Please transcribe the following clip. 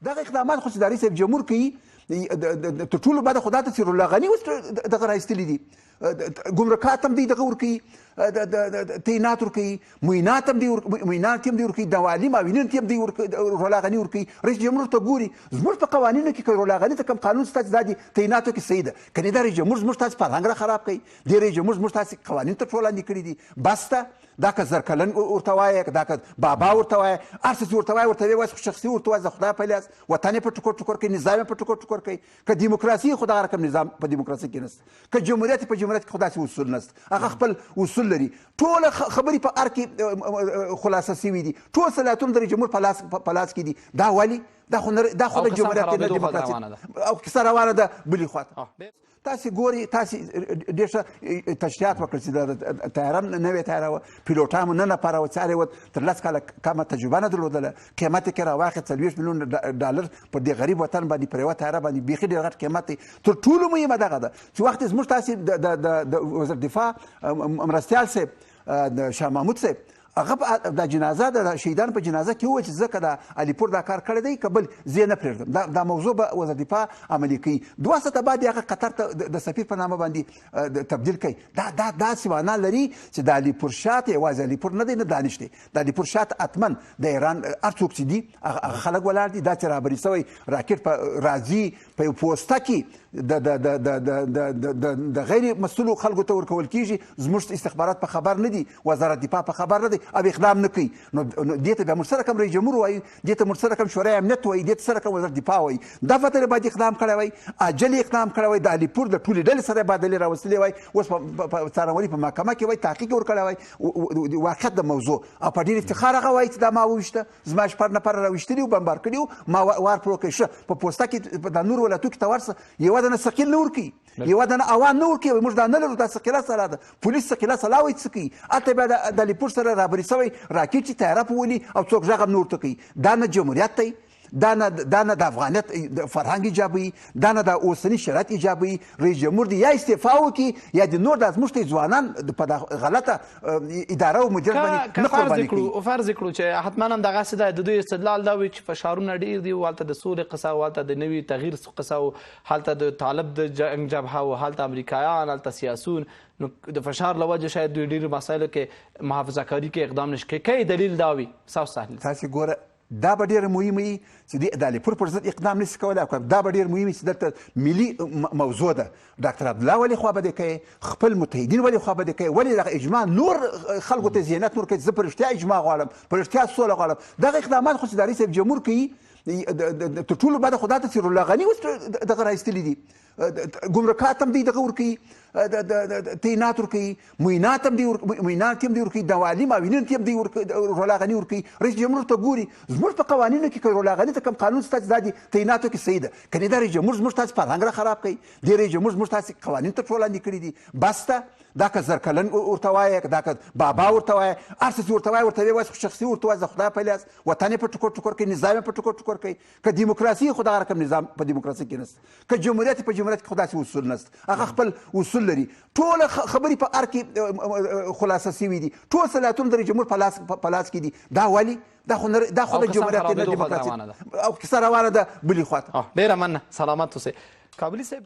دغه اقدامات خو چې د رئیس صاحب جمهور کوي تر ټولو بده خو دا ته چې الله غني اوس دغه راایستلي دي ګمرکات هم دی دغه ورکوي تعینات ورکوي معینات هم دی ورکوي دوالي معاونین هم دی رولا غني ورکوي رئیس جمهور ته ګوري زموږ په قوانینو کې که رولا غني ته کوم قانون شته چې دا د تعیناتو کې صحیح ده که نه دا رئیس جمهور زموږ تاسې فرهنګ را خراب کوي دې رئیس جمهور زموږ تاسې قوانین ته وړاندې کړي دي بس ته دا که زرکلن ورته وایه دا که بابا ورته وایه هر څه چې ورته وایه ورته وایي خو شخصي ورته وایه زه خدای په لیاس وطن یې په ټکور ټکور کوي نظام یې په ټکور ټکور کوي که دیموکراسي خو دغه رقم نظام په دیموکراسي کې نشته که جمهوریت په جمهوریت کې خو داسې اصول نشته هغه خپل اصول لري ټوله خبرې په ار کې خلاصه سوي دي ټول صلاحیتونه د رئیس جمهور په لاس کې دي دا ولې دا خو د جمهوریت نه دیموکراسي او کیسه روانه ده بلې خواته تاسې ګوري تاسې ډېر ښه تشریحات وکړل چې د طیاره نوې طیاره وه پیلوټان مو نه نپاره څارې وه تر 10 کاله کمه تجربه نه درلودله قیمت یې کې راواخېست 40 میلیون ډالر پر دې غریب وطن باندې پر یوه طیاره باندې بیخي ډېر غټ قیمت دی تر ټولو مهمه دغه ده چې وخت زموږ تاسې د وزیر دفاع مرستیال صاحب د شاه محمود صاحب هغه د جنازه د شهیدانو په جنازه کې وویل چې ځکه د علیپور دا کار کړی دی که بل زه یې نه پرېږدم دا موضوع به وزیر دفاع عملي کوي 2 ساعته بعد یې هغه قطر ته د سفیر په نامه باندې تبدیل کوي دا داسې معنا لري چې د علیپور شاته یوازې علیپور نه دی نه دانش دی د علیپور شاته حتما د ایران هر څوک چې دي هغه خلک ولاړ دي دا چې رابري سوی راکټ په راځي په یو پوسته کې د غیر مسؤلو خلکو ته ورکول کېږي زموږ استخبارات په خبر نه دي وزارت دفاع په خبر نه دی او اقدام نه کوي نو دې ته بیا موږ سره کوم رئیس جمهور وایي دې ته موږ سره کوم شورای امنیت وایي دې ته سره کوم وزارت دفاع وایي دا فتره باید اقدام کړی وای عاجل اقدام کړی وای د علیپور د ټولې ډلې سره بادلې راوستلې وای اوس په څارنوالي په محکمه کې وای تحقیق ورکړی وای واقعیت د موضوع او په ډېر افتخار هغه وایي چې دا ما وویشته زما شپږ نفره راویشتلي وو بمبار کړي وو ما وار پر وکړی ښه په پوسته کې د نورو ولایتو کې ته ورسه یوه دانه ثقیل نه ورکوي یوه دانه اوان نه ورکوي موږ دا نه لرو دا ثقیله سلا ده پولیس ثقیله سلا وایي څه کوي هلته بیا د علیپور سره رابري سوی راکټ چې طیاره په ولي او څوک غږ هم نه ورته کوي دا نه جمهوریت دی دا نه د افغانیت فرهنګ ایجابوي دا نه د اوسني شرایط ایجابوي رئیس جمهور دی یا استعفا وکړي یا د نور د زموږ ځوانان په غلطه اداره او مدیریت باندې نه قرباني کړي فرض کړو چې حتما هم دغسې ده د دوی استدلال دا وي چې فشارونه ډېر دي هلته د سولې قصه او هلته د نوي تغییر قصه او هلته د طالب د جنګ جبهه او هلته امریکایان هلته سیاسون نو د فشار له وجې شاید دوی ډېرو مسایلو کې محافظه کاري کې اقدام نشي کوي که دلیل دا وي ستاسو تحلیل تاسې ګوره دا به ډېره مهمه وي چې د علیپور پر ضد اقدام نشي کولی دا به ډېر مهم وي چې دلته ملي موضوع ده ډاکټر عبدالله ولې خوا به دې کوي خپل متحدین ولې خوا به دې کوي ولې دغه اجماع نور خلکو ته ذهنیت ورکوي زه په رښتیا اجماع غواړم په رښتیا سوله غواړم دغه اقدامات خو چې د رئیس صاحب جمهور کوي تر ټولو بده خو دا ته چې الله غني اوس دغه راایستلي دي ګمرکات هم دی دغه ورکوي تعینات ورکوي معینات هم دی ورکوي دوالي معاونین هم دی رولا غني ورکوي رئیس جمهور ته ګوري زموږ په قوانینو کې که رولا غني ته کوم قانون شته چې دا د تعیناتو کې صحیح ده که نه دا رئیس جمهور زموږ تاسې فرهنګ را خراب کوي دې رئیس جمهور زموږ تاسې قوانین ته وړاندې کړي دي بس ته دا که زرکلن ورته وایه دا که بابا ورته وایه هر څه چې ورته وایه ورته وایي خو شخصي ورته وایي زه خدای په لیاس وطن یې په ټکور ټکور کوي نظام یې په ټکور ټکور کوي که دیموکراسي خو دغه رقم نظام په دیموکراسي کې نشته که جمهوریت په جمهوریت کې خو داسې اصول نشته هغه خپل اصول لري ټوله خبرې په ار کې خلاصه سوي دي ټول صلاحیتونه د رئیس جمهور په لاس کې دي دا ولې دا خو د جمهوریت نه دیموکراسي او کیسه روانه ده بلې خواته ډېره مننه سلامت اوسئ کابلي صاحب